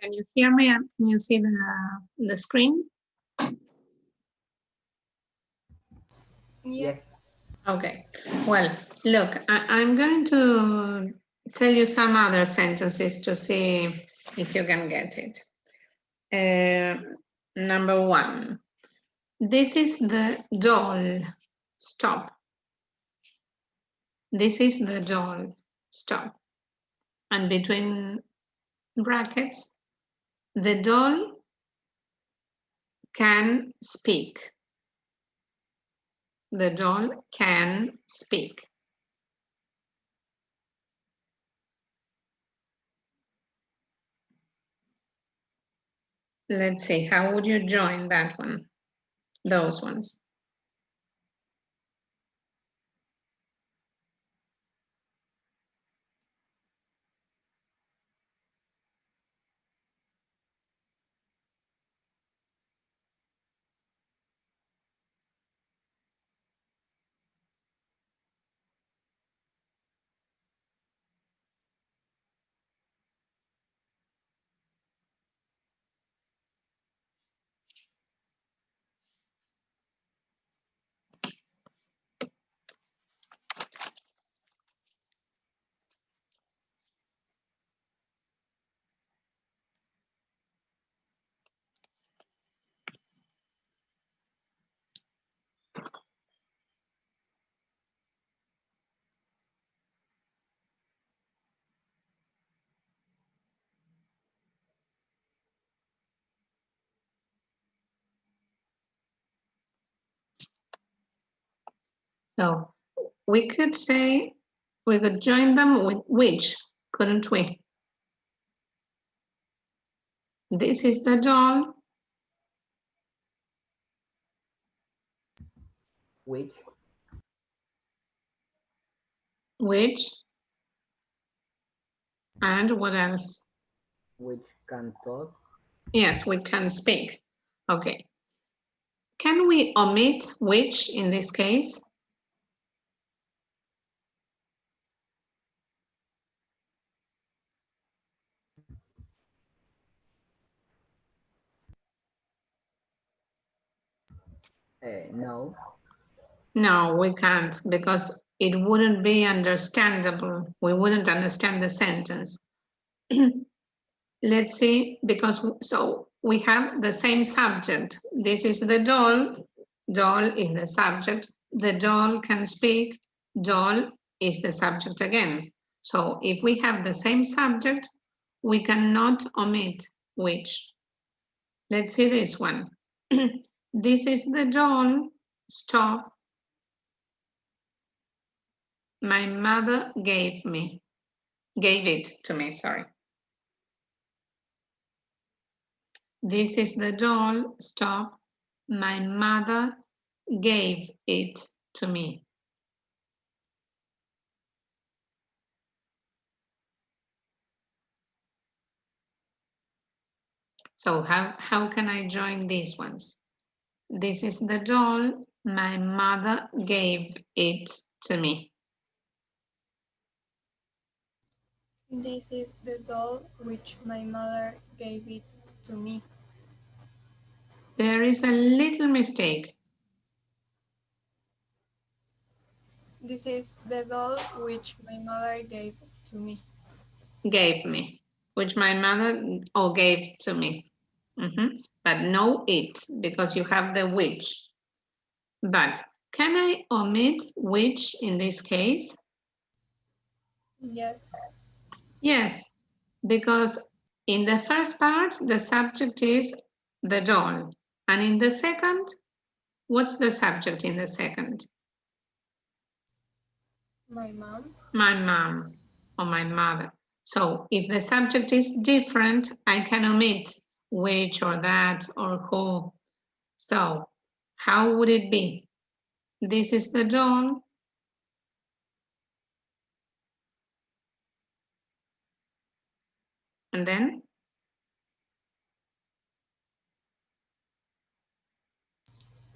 Can you hear me? Can you see the screen? Yes. Okay. Well, look, I'm going to tell you some other sentences to see if you can get it. Number one, this is the doll. Stop. This is the doll. Stop. And between brackets, the doll can speak. The doll can speak. Let's see, how would you join that one? Those ones. So we could say, we could join them with which, couldn't we? This is the doll. Which? Which? And what else? Which can talk? Yes, we can speak. Okay. Can we omit which in this case? No. No, we can't, because it wouldn't be understandable. We wouldn't understand the sentence. Let's see, because so we have the same subject. This is the doll. Doll is the subject. The doll can speak. Doll is the subject again. So if we have the same subject, we cannot omit which. Let's see this one. This is the doll. Stop. My mother gave it to me, sorry. This is the doll. Stop. My mother gave it to me. So how can I join these ones? This is the doll. My mother gave it to me. This is the doll which my mother gave it to me. There is a little mistake. This is the doll which my mother gave to me. Gave me, which my mother gave to me. But no it, because you have the which. But can I omit which in this case? Yes. Yes, because in the first part, the subject is the doll. And in the second, what's the subject in the second? My mom. My mom or my mother. So if the subject is different, I can omit which or that or who. So how would it be? This is the doll. And then?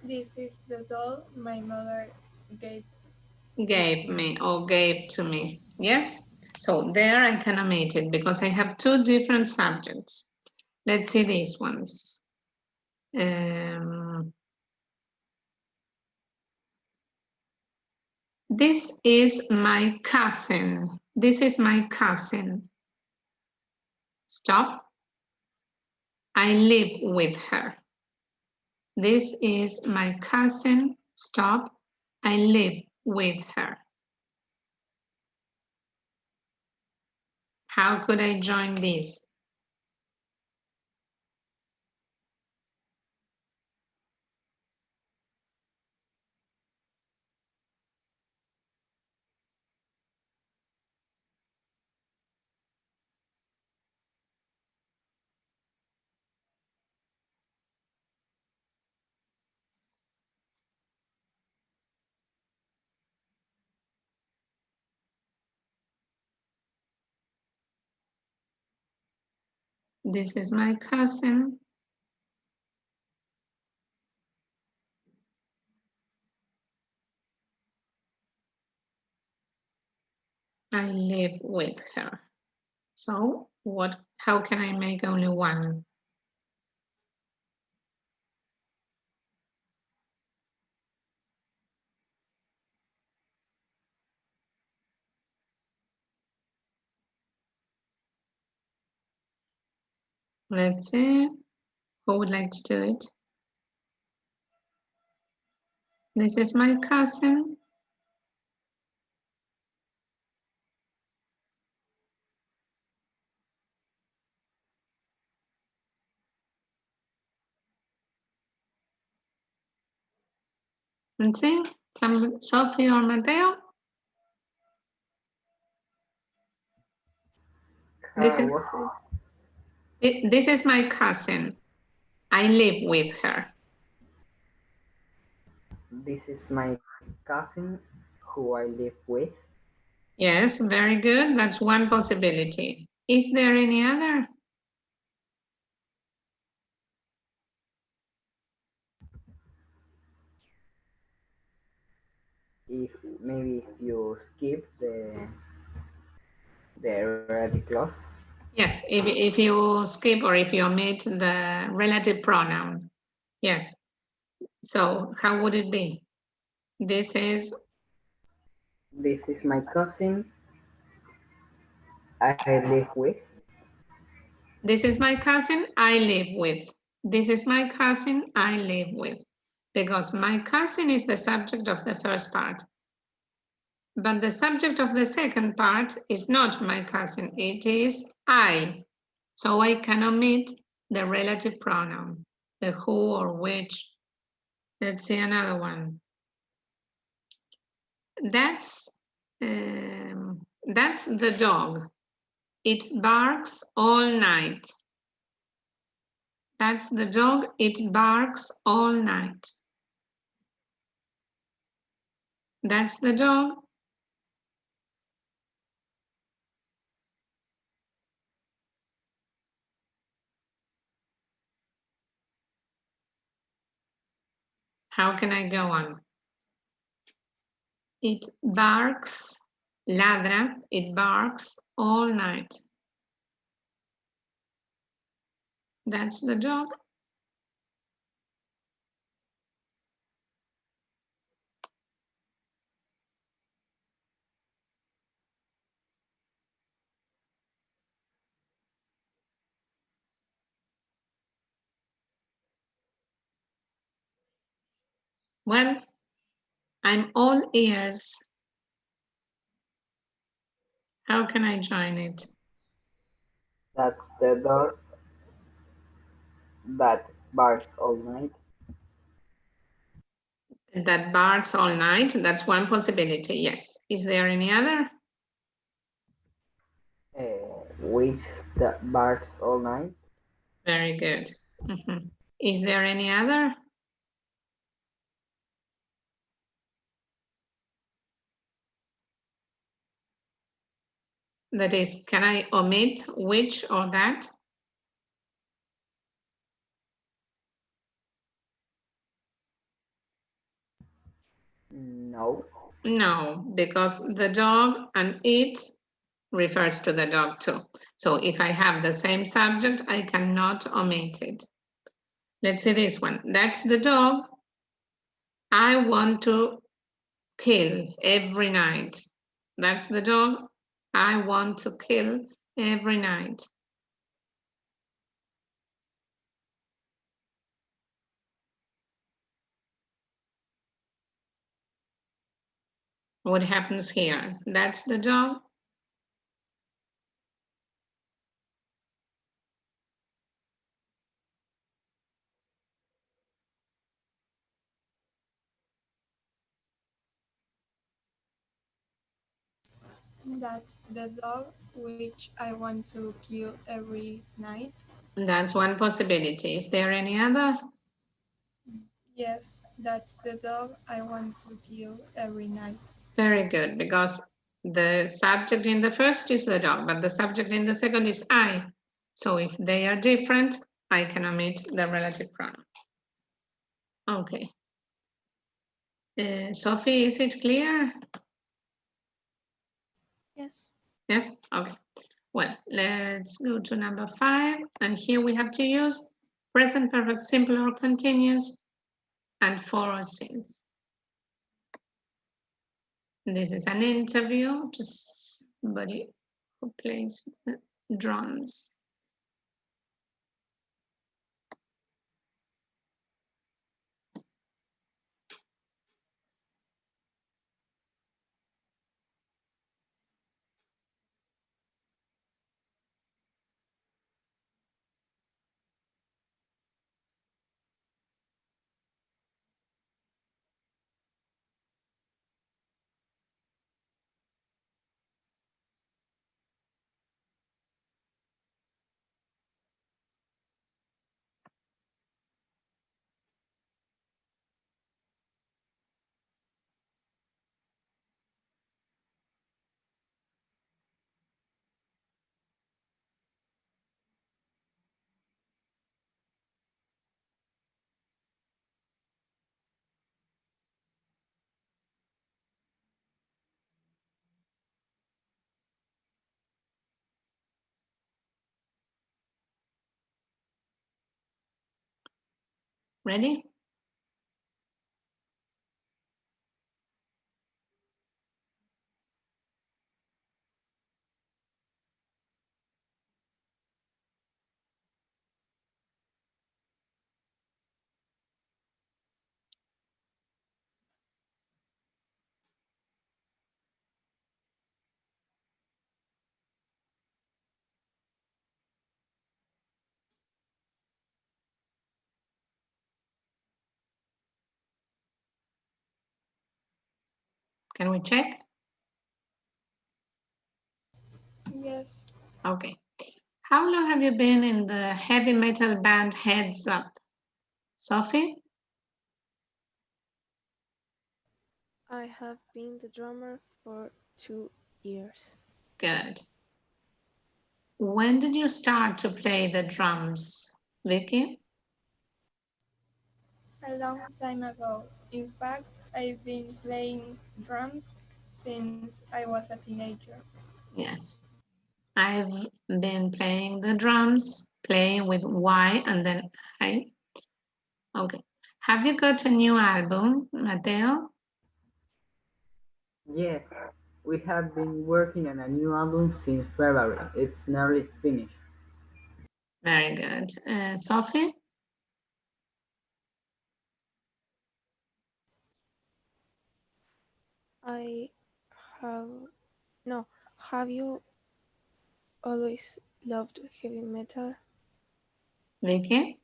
This is the doll my mother gave Gave me or gave to me. Yes? So there I can omit it because I have two different subjects. Let's see these ones. This is my cousin. This is my cousin. Stop. I live with her. This is my cousin. Stop. I live with her. How could I join this? This is my cousin. I live with her. So how can I make only one? Let's see. Who would like to do it? This is my cousin. Let's see. Sophie or Mateo? This is, Was this is my cousin. I live with her. This is my cousin who I live with. Yes, very good. That's one possibility. Is there any other? If maybe if you skip the relative clause. Yes, if you skip or if you omit the relative pronoun. Yes. So how would it be? This is my cousin I live with. This is my cousin I live with. This is my cousin I live with. Because my cousin is the subject of the first part. But the subject of the second part is not my cousin, it is I. So I can omit the relative pronoun, the who or which. Let's see another one. That's the dog. It barks all night. That's the dog. It barks all night. That's the dog. How can I go on? It barks, ladra, it barks all night. That's the dog. Well, I'm all ears. How can I join it? That's the dog that barks all night. That barks all night. That's one possibility. Yes. Is there any other? Which that barks all night. Very good. Is there any other? That is, can I omit which or that? No. No, because the dog and it refers to the dog too. So if I have the same subject, I cannot omit it. Let's see this one. That's the dog I want to kill every night. That's the dog I want to kill every night. What happens here? That's the dog. That's the dog which I want to kill every night. That's one possibility. Is there any other? Yes, that's the dog I want to kill every night. Very good, because the subject in the first is the dog, but the subject in the second is I. So if they are different, I can omit the relative pronoun. Okay. Sophie, is it clear? Yes. Yes? Okay. Well, let's go to number 5. And here we have to use present perfect simple or continuous and for or since. This is an interview to somebody who plays the drums. Ready? Can we check? Yes, Okay. How long have you been in the heavy metal band Heads Up? Sophie? I have been the drummer for 2 years. Good. When did you start to play the drums, Vicky? a long time ago. In fact, I've been playing drums since I was a teenager. Yes. I've been playing the drums, playing with Y and then I. Okay. Have you got a new album, Mateo? Yes, we have been working on a new album since February. It's nearly finished. Very good. Sophie? I have no. Have you always loved heavy metal? Vicky?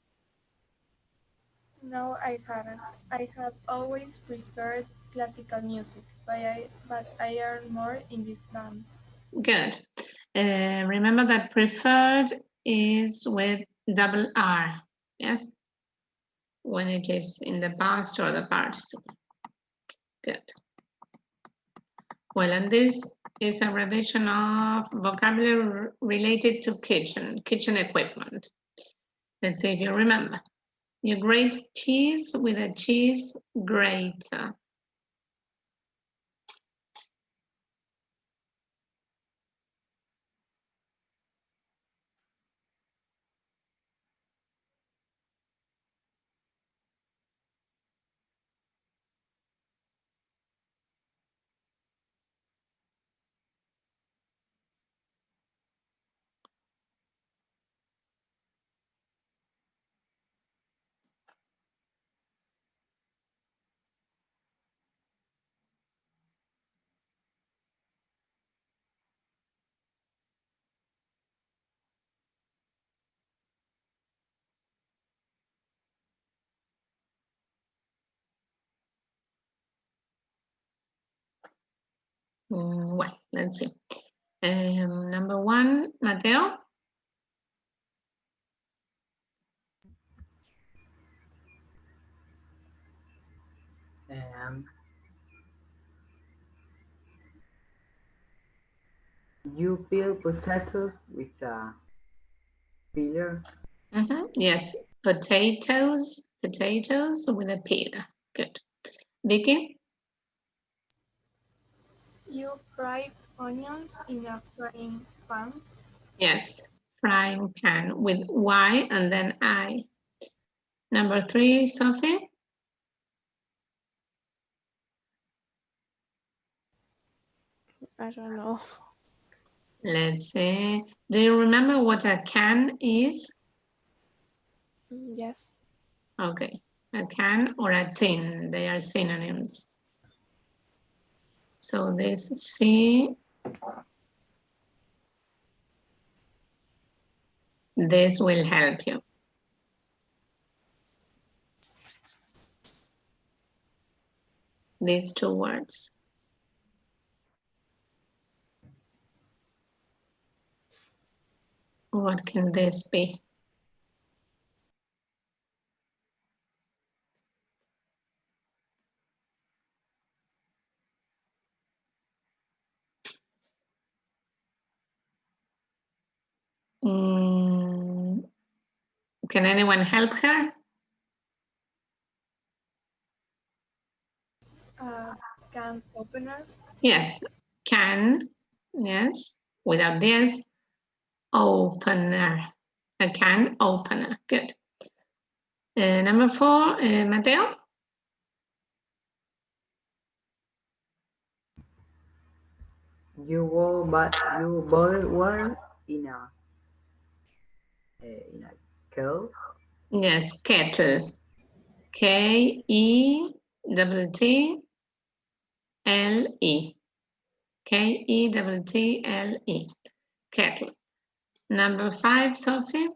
No, I haven't. I have always preferred classical music, but I earn more in this band. Good. Remember that preferred is with double R. Yes? When it is in the past or the participle. Good. Well, and this is a revision of vocabulary related to kitchen equipment. Let's see if you remember. You grate cheese with a cheese grater. Well, let's see. Number 1, Mateo. You peel potatoes with a peeler. Yes, potatoes with a peeler. Good. Vicky? You fry onions in a frying pan. Yes, frying pan with Y and then I. Number 3, Sophie? I don't know. Let's see. Do you remember what a can is? Yes. Okay, a can or a tin, they are synonyms. So this C, this will help you. These 2 words. What can this be? Can anyone help her? Can opener. Yes, can, yes, without this, opener, a can opener, good. Number 4, Mateo? You boil water in a kettle. Yes, kettle, Kettle, Kettle, kettle. Number 5, Sophie?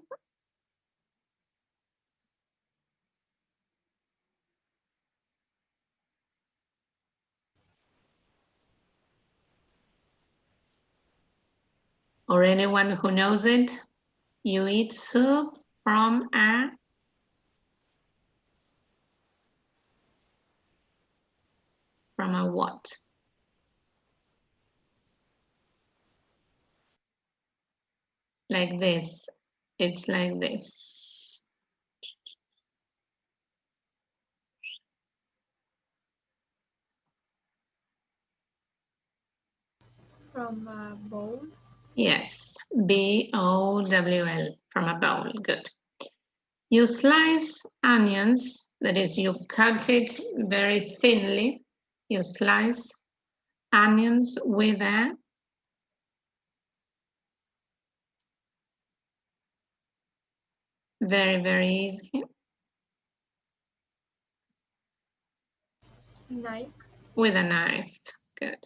Or anyone who knows it? You eat soup from a what? Like this. It's like this. From a bowl. Yes, bowl, from a bowl, good. You slice onions, that is, you cut it very thinly. You slice onions with a very easy, Knife. with a knife, good.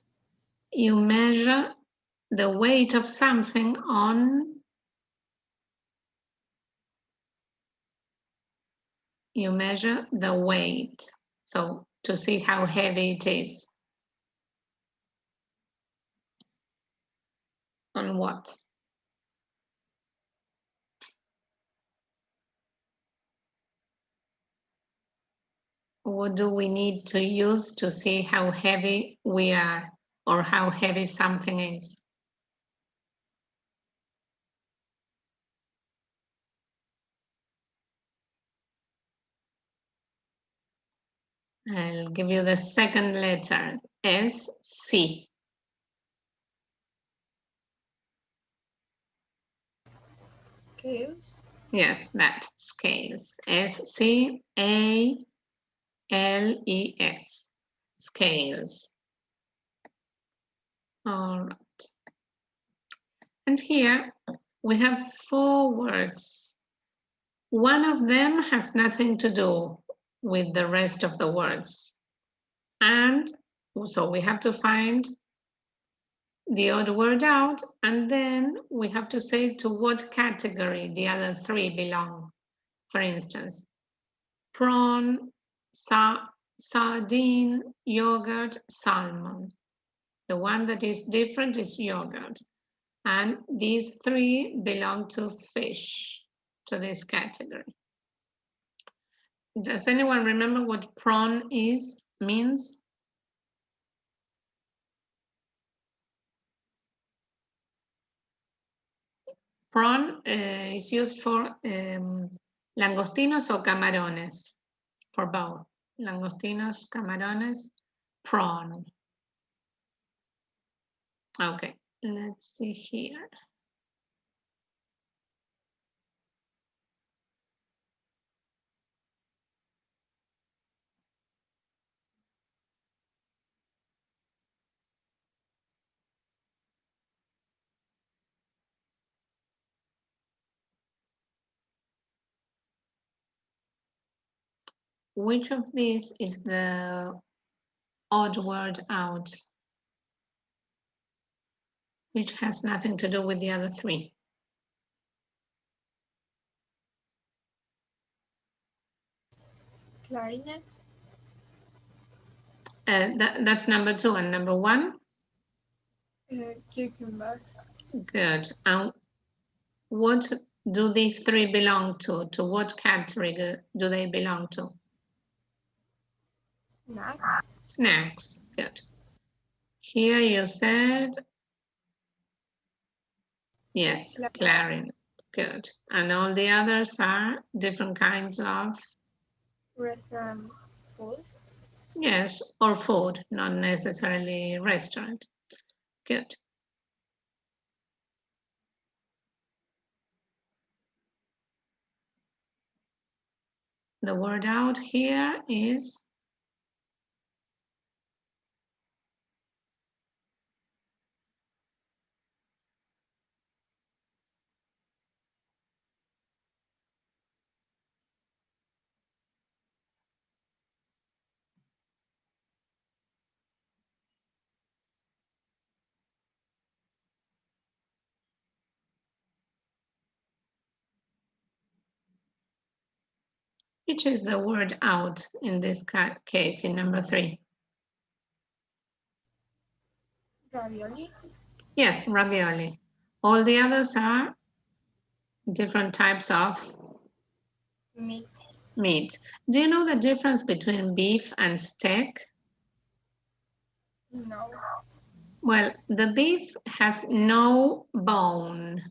You measure the weight of something on, you measure the weight. So to see how heavy it is. On what? What do we need to use to see how heavy we are or how heavy something is? I'll give you the second letter, SC. Scales. Yes, that, scales. SCALES, scales. All right. And here we have 4 words. One of them has nothing to do with the rest of the words. And so we have to find the odd word out, and then we have to say to what category the other 3 belong. For instance, prawn, sardine, yogurt, salmon. The one that is different is yogurt. And these three belong to fish, to this category. Does anyone remember what prawn means? Prawn is used for langostinos o camarones, for both. Langostinos, camarones, prawn. Okay, let's see here. Which of these is the odd word out? Which has nothing to do with the other three? Clarinet. That's number 2, and number 1? Cucumber. Good. And what do these three belong to? To what category do they belong to? Snack. Snacks. Good. Here you said, yes, clarinet. Good. And all the others are different kinds of? Restaurant food. Yes, or food, not necessarily restaurant. Good. The word out here is which is the word out in this case, in number 3? Ravioli. Yes, ravioli. All the others are different types of Meat. meat. Do you know the difference between beef and steak? No. Well, the beef has no bone,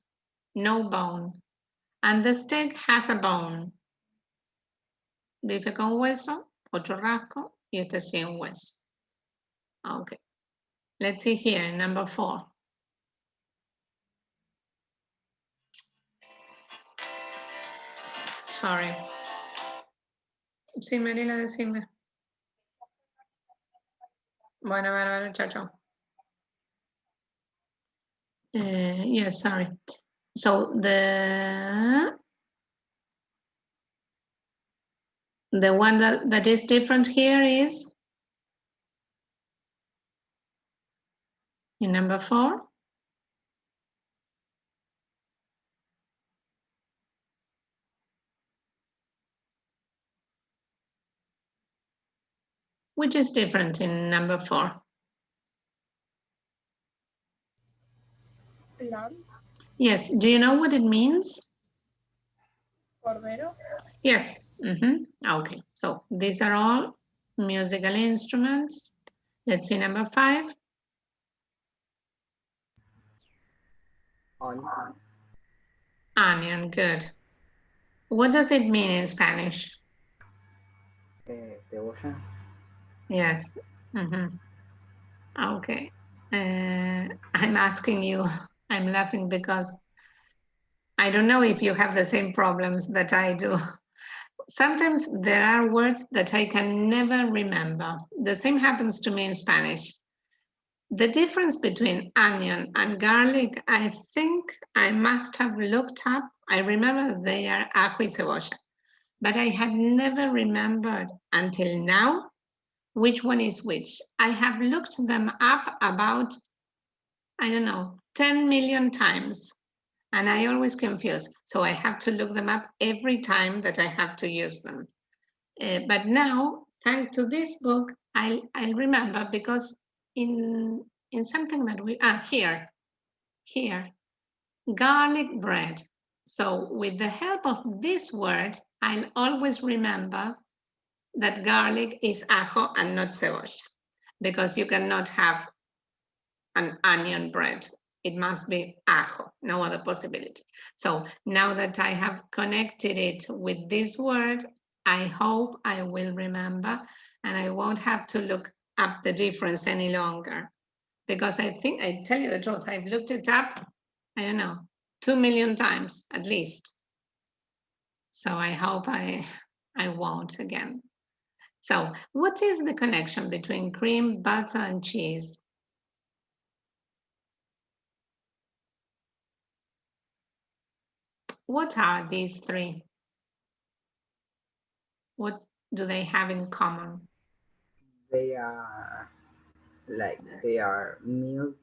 and the steak has a bone. Bife con hueso o churrasco, y este sin hueso. Okay, let's see here, number 4. Sorry. Sí, Marila, decime. Bueno, bárbaro, chao, chao. Yes, sorry. So the one that is different here is in number 4. Which is different in number 4? Lamb. Yes, do you know what it means? Cordero. Yes. Okay, so these are all musical instruments. Let's see number 5. Onion. Onion, good. What does it mean in Spanish? Cebolla. Yes. Okay. I'm asking you, I'm laughing because I don't know if you have the same problems that I do. Sometimes there are words that I can never remember. The same happens to me in Spanish. The difference between onion and garlic, I think I must have looked up. I remember they are ajo y cebolla, but I had never remembered until now which one is which. I have looked them up about, I don't know, 10 million times, and I always confuse. So I have to look them up every time that I have to use them. But now, thanks to this book, I'll remember, because in in something that we are here, garlic bread. So with the help of this word, I'll always remember that garlic is ajo and not cebolla, because you cannot have an onion bread. It must be ajo, no other possibility. So now that I have connected it with this word, I hope I will remember and I won't have to look up the difference any longer. Because I think, I tell you the truth, I've looked it up, I don't know, 2 million times at least. So I hope I won't again. So what is the connection between cream, butter, and cheese? What are these three? What do they have in common? They are they are milk.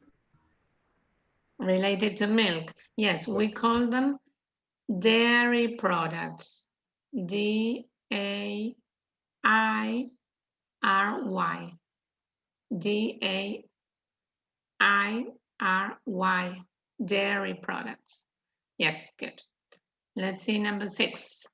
Related to milk. Yes, we call them dairy products. D-A-I-R-Y. D-A-I-R-Y. Dairy products. Yes, good. Let's see number 6.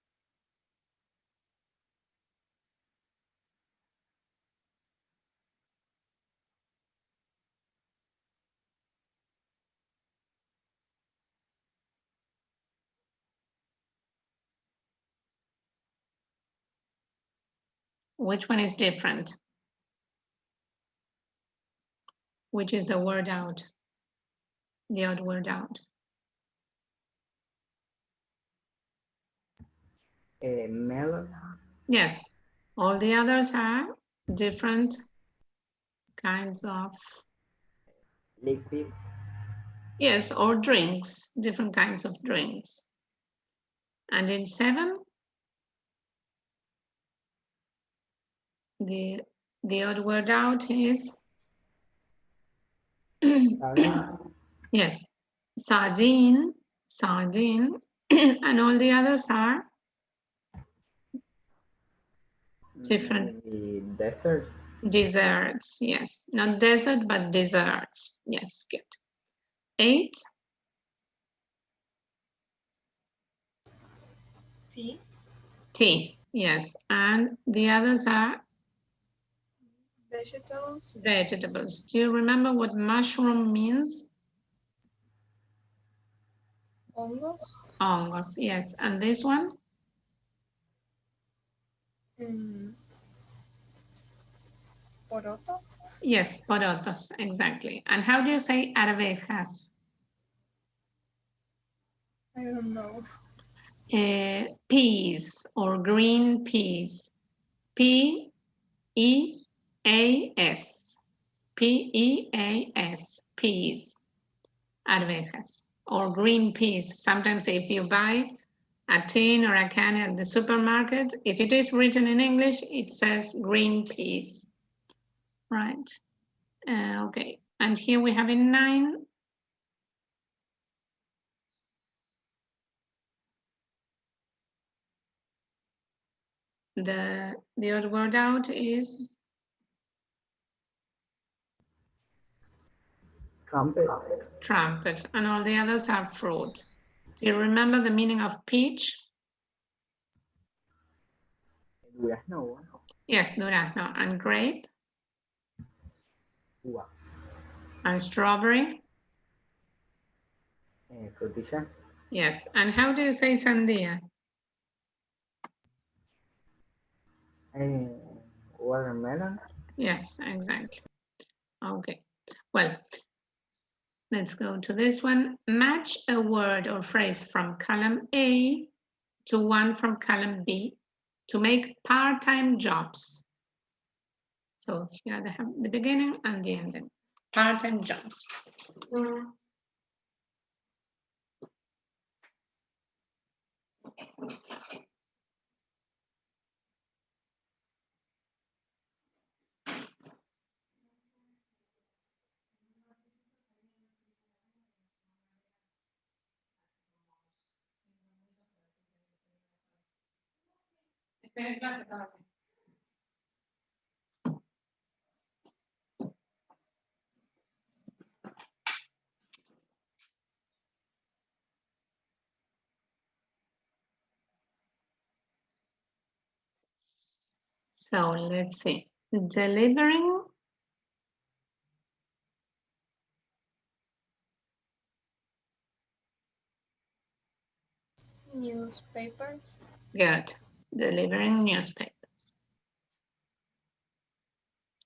Which one is different? Which is the word out? The odd word out. Melon. Yes, all the others are different kinds of, Liquid. yes, or drinks, different kinds of drinks. And in 7, the odd word out is, Sardine. yes, sardine, sardine, and all the others are different. Maybe desert. Desserts, yes, not dessert, but desserts. Yes, good. 8, Tea, tea, yes, and the others are vegetables, vegetables. Do you remember what mushroom means? hongos, Hongos, yes, and this one? mm, porotos, Yes, porotos, exactly. And how do you say arvejas? I don't know. Peas or green peas. P-E-A-S. P-E-A-S. Peas. Arvejas or green peas. Sometimes if you buy a tin or a can at the supermarket, if it is written in English, it says green peas. Right. Okay. And here we have in 9, the odd word out is Trumpet. trumpet, and all the others are fruit. Do you remember the meaning of peach? Durazno. Yes, durazno. And grape? Uva. And strawberry? Frutilla. Yes. And how do you say sandía? Watermelon. Yes, exactly. Okay. Well, let's go to this one. Match a word or phrase from column A to one from column B to make part-time jobs. So here they have the beginning and the ending. Part-time jobs. Estoy en clase todavía. So let's see. Delivering. Newspapers. Good. Delivering newspapers.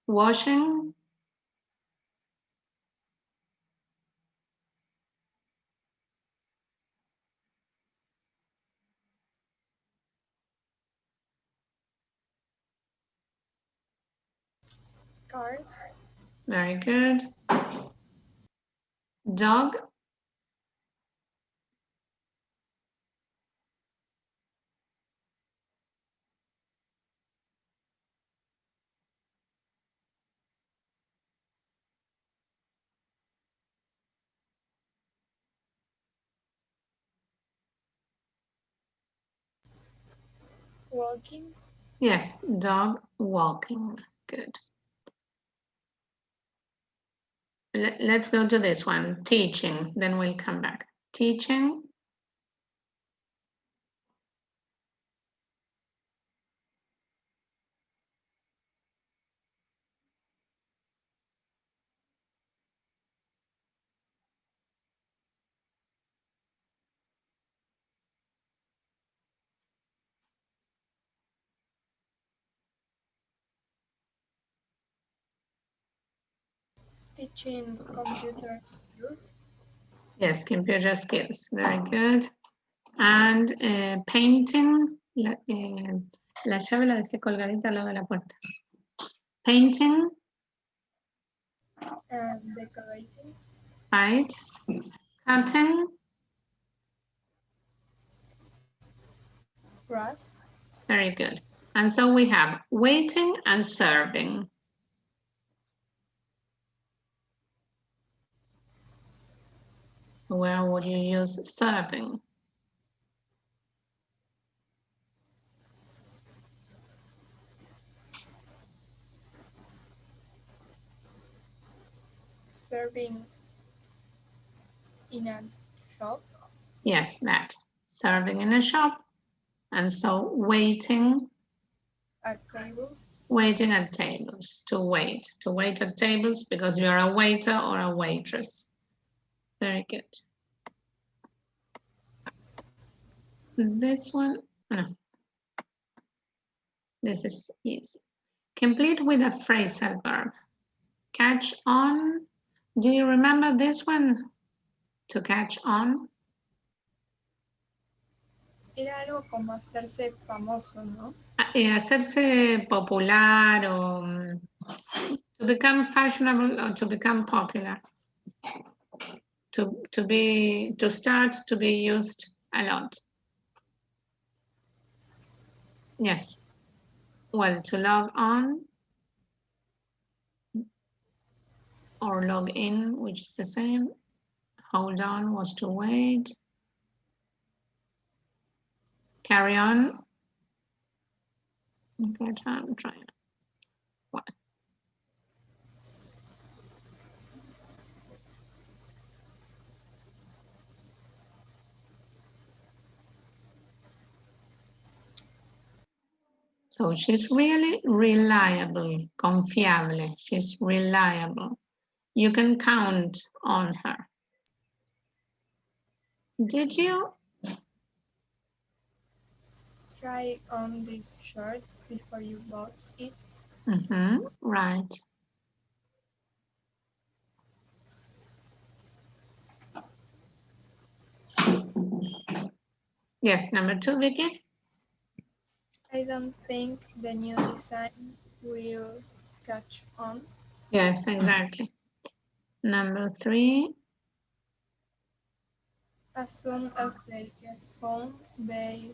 Washing. Cars. Very good. Dog. Walking. Yes, dog walking. Good. Let's go to this one. Teaching. Then we'll come back. Teaching. Teaching computer use. Yes, computer skills. Very good. And painting. La llave la dejé colgadita al lado de la puerta. Painting. Decorating. Right. Cutting. Grass. Very good. And so we have waiting and serving. Where would you use serving? Serving in a shop. Yes, that. Serving in a shop. And so waiting. At tables. Waiting at tables. To wait at tables because you're a waiter or a waitress. Very good. This one, no. This is easy. Complete with a phrasal verb. Catch on. Do you remember this one? To catch on. Era algo como hacerse famoso, ¿no? Hacerse popular o to become fashionable or to become popular. To start to be used a lot. Yes. Well, to log on or log in, which is the same. Hold on was to wait. Carry on. Okay, I'm trying. What? So she's really reliable, confiable. She's reliable. You can count on her. Did you? Try on this shirt before you bought it. Right. Yes, number 2, Vicky. I don't think the new design will catch on. Yes, exactly. Number 3. As soon as they get home, they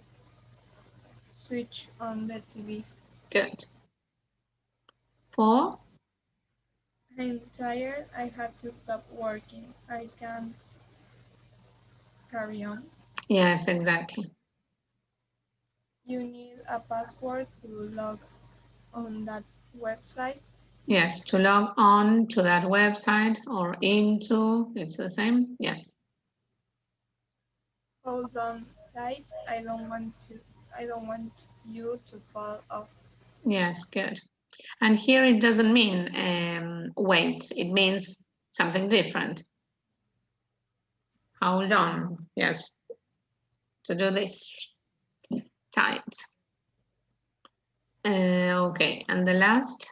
switch on the TV. Good. 4. I'm tired. I have to stop working. I can't carry on. Yes, exactly. You need a password to log on that website. Yes, to log on to that website or into, it's the same. Yes. Hold on tight. I don't want you to fall off. Yes, good. And here it doesn't mean wait, it means something different. Hold on, yes, to do this tight. Okay, and the last?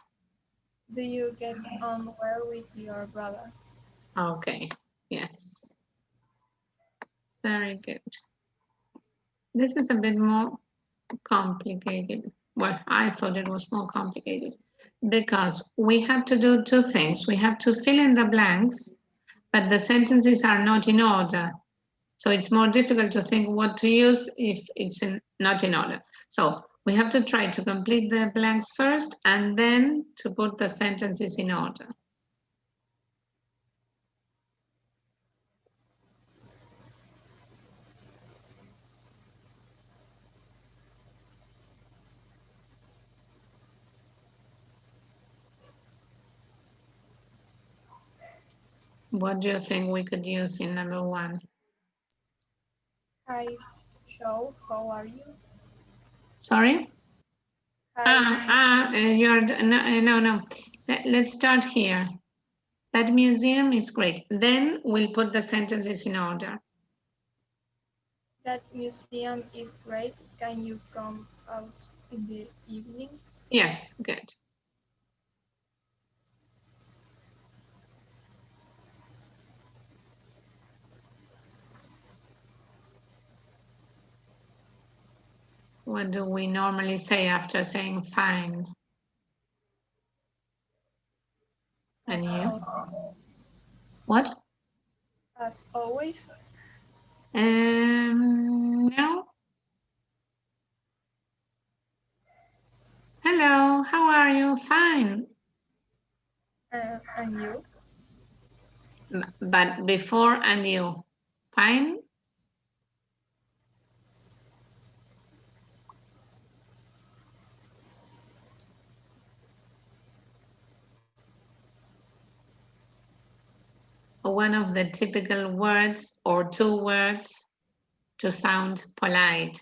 Do you get on well with your brother? Okay, yes, very good. This is a bit more complicated. Well, I thought it was more complicated because we have to do two things. We have to fill in the blanks, but the sentences are not in order. So it's more difficult to think what to use if it's not in order. So we have to try to complete the blanks first and then to put the sentences in order. What do you think we could use in number one? Hi, Joe, how are you? Sorry? Hi, You're, no. Let's start here. That museum is great. Then we'll put the sentences in order. that museum is great. Can you come out in the evening? Yes, good. What do we normally say after saying fine? And As, you? al- What? as always, No. Hello, how are you? Fine. and you? But before and you. Fine? One of the typical words or two words to sound polite,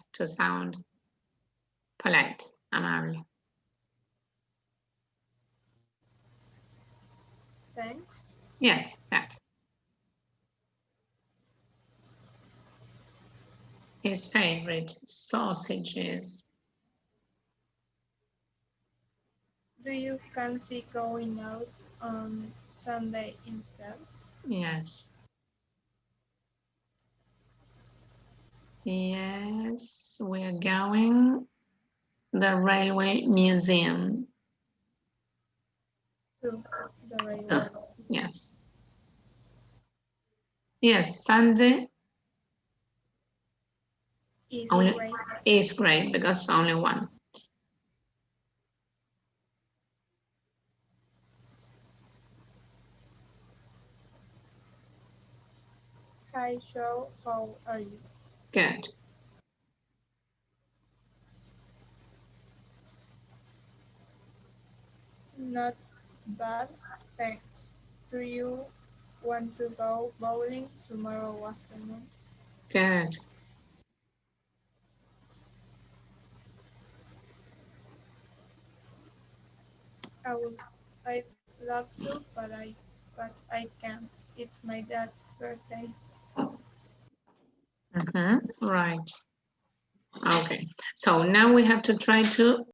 amable. Thanks. Yes, that. His favorite sausages. Do you fancy going out on Sunday instead? Yes. Yes, we're going the railway museum. To the railway. Oh, yes. Yes, Sunday Is only great. is great because only one. Hi, Joe, how are you? Good. Not bad, thanks. Do you want to go bowling tomorrow afternoon? Good. I would, I'd love to, but I can't. It's my dad's birthday. Right. Okay. So now we have to try to